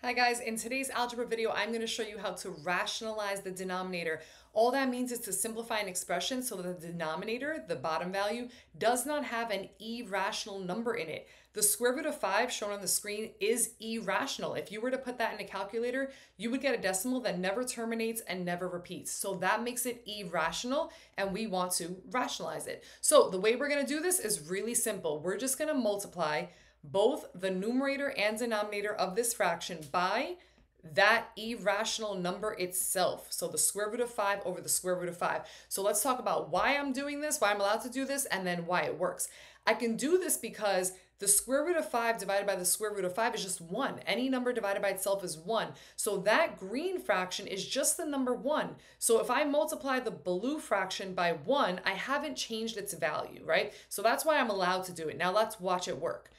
Hi guys, in today's algebra video, I'm going to show you how to rationalize the denominator. All that means is to simplify an expression so that the denominator, the bottom value, does not have an irrational number in it. The square root of 5 shown on the screen is irrational. If you were to put that in a calculator, you would get a decimal that never terminates and never repeats. So that makes it irrational and we want to rationalize it. So the way we're going to do this is really simple. We're just going to multiply both the numerator and denominator of this fraction by that irrational number itself. So the square root of 5 over the square root of 5. So let's talk about why I'm doing this, why I'm allowed to do this, and then why it works. I can do this because the square root of 5 divided by the square root of 5 is just 1. Any number divided by itself is 1. So that green fraction is just the number 1. So if I multiply the blue fraction by 1, I haven't changed its value, right? So that's why I'm allowed to do it. Now let's watch it work.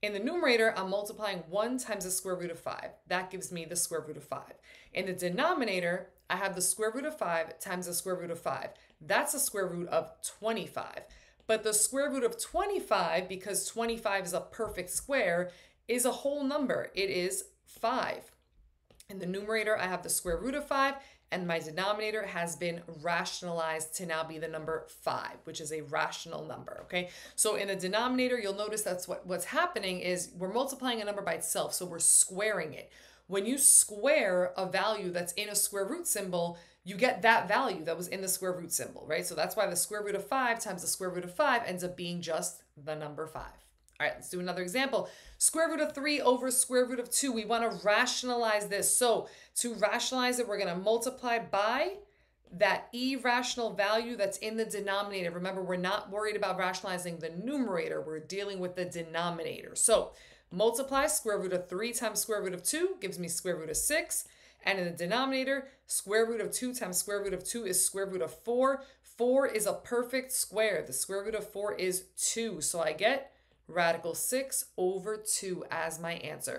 In the numerator, I'm multiplying 1 times the square root of 5. That gives me the square root of 5. In the denominator, I have the square root of 5 times the square root of 5. That's the square root of 25. But the square root of 25, because 25 is a perfect square, is a whole number. It is 5. In the numerator, I have the square root of 5, and my denominator has been rationalized to now be the number 5, which is a rational number, okay? So in the denominator, you'll notice that's what's happening is we're multiplying a number by itself, so we're squaring it. When you square a value that's in a square root symbol, you get that value that was in the square root symbol, right? So that's why the square root of 5 times the square root of 5 ends up being just the number 5. All right, let's do another example. Square root of 3 over square root of 2. We want to rationalize this. So to rationalize it, we're going to multiply by that irrational value that's in the denominator. Remember, we're not worried about rationalizing the numerator. We're dealing with the denominator. So multiply square root of 3 times square root of 2 gives me square root of 6. And in the denominator, square root of 2 times square root of 2 is square root of 4. 4 is a perfect square. The square root of 4 is 2. So I get radical 6 over 2 as my answer.